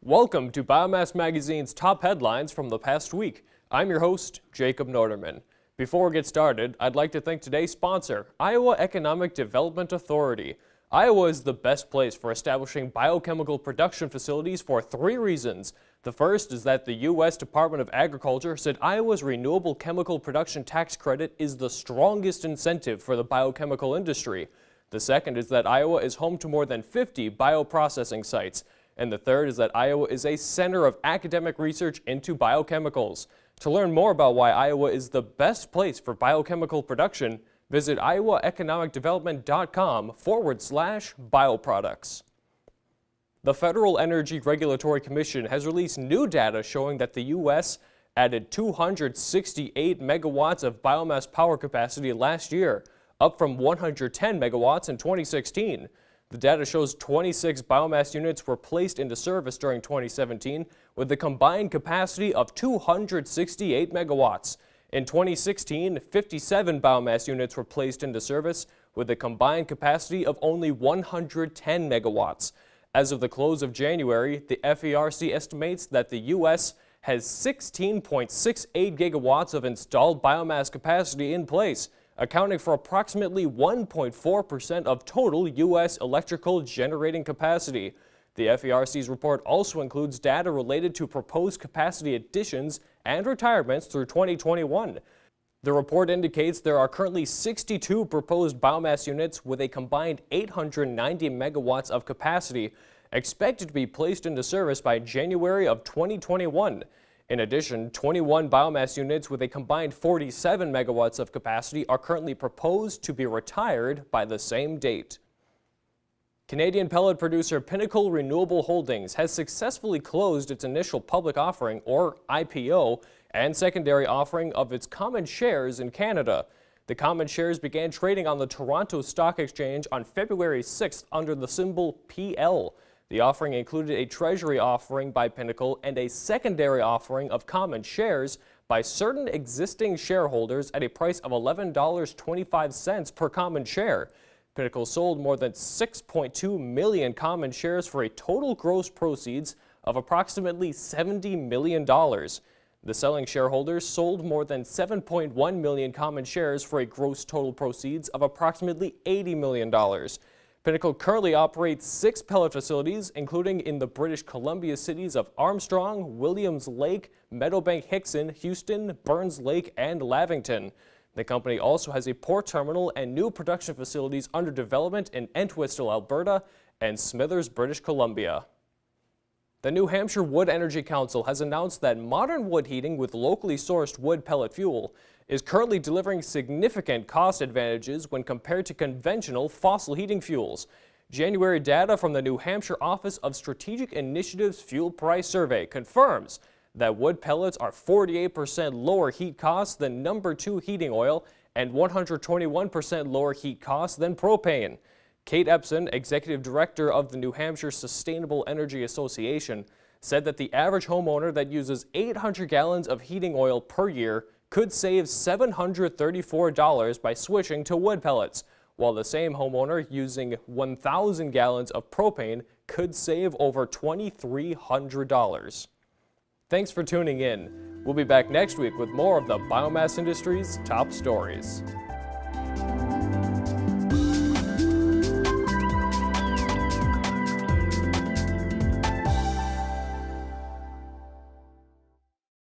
Welcome to Biomass Magazine's top headlines from the past week. I'm your host, Jacob Norderman. Before we get started, I'd like to thank today's sponsor, Iowa Economic Development Authority. Iowa is the best place for establishing biochemical production facilities for 3 reasons. The first is that the U.S. Department of Agriculture said Iowa's Renewable Chemical Production Tax Credit is the strongest incentive for the biochemical industry. The second is that Iowa is home to more than 50 bioprocessing sites. And the third is that Iowa is a center of academic research into biochemicals. To learn more about why Iowa is the best place for biochemical production, visit iowaeconomicdevelopment.com/bioproducts. The Federal Energy Regulatory Commission has released new data showing that the U.S. added 268 megawatts of biomass power capacity last year, up from 110 megawatts in 2016. The data shows 26 biomass units were placed into service during 2017 with a combined capacity of 268 megawatts. In 2016, 57 biomass units were placed into service with a combined capacity of only 110 megawatts. As of the close of January, the FERC estimates that the U.S. has 16.68 gigawatts of installed biomass capacity in place, accounting for approximately 1.4% of total U.S. electrical generating capacity. The FERC's report also includes data related to proposed capacity additions and retirements through 2021. The report indicates there are currently 62 proposed biomass units with a combined 890 megawatts of capacity expected to be placed into service by January of 2021. In addition, 21 biomass units with a combined 47 megawatts of capacity are currently proposed to be retired by the same date. Canadian pellet producer Pinnacle Renewable Holdings has successfully closed its initial public offering, or IPO, and secondary offering of its common shares in Canada. The common shares began trading on the Toronto Stock Exchange on February 6th under the symbol PL. The offering included a treasury offering by Pinnacle and a secondary offering of common shares by certain existing shareholders at a price of $11.25 per common share. Pinnacle sold more than 6.2 million common shares for a total gross proceeds of approximately $70 million. The selling shareholders sold more than 7.1 million common shares for a gross total proceeds of approximately $80 million. Pinnacle currently operates 6 pellet facilities, including in the British Columbia cities of Armstrong, Williams Lake, Meadowbank Hickson, Houston, Burns Lake, and Lavington. The company also has a port terminal and new production facilities under development in Entwistle, Alberta, and Smithers, British Columbia. The New Hampshire Wood Energy Council has announced that modern wood heating with locally sourced wood pellet fuel is currently delivering significant cost advantages when compared to conventional fossil heating fuels. January data from the New Hampshire Office of Strategic Initiatives Fuel Price Survey confirms that wood pellets are 48% lower heat costs than number 2 heating oil and 121% lower heat costs than propane. Kate Epson, Executive Director of the New Hampshire Sustainable Energy Association, said that the average homeowner that uses 800 gallons of heating oil per year could save $734 by switching to wood pellets, while the same homeowner using 1,000 gallons of propane could save over $2,300. Thanks for tuning in. We'll be back next week with more of the biomass industry's top stories.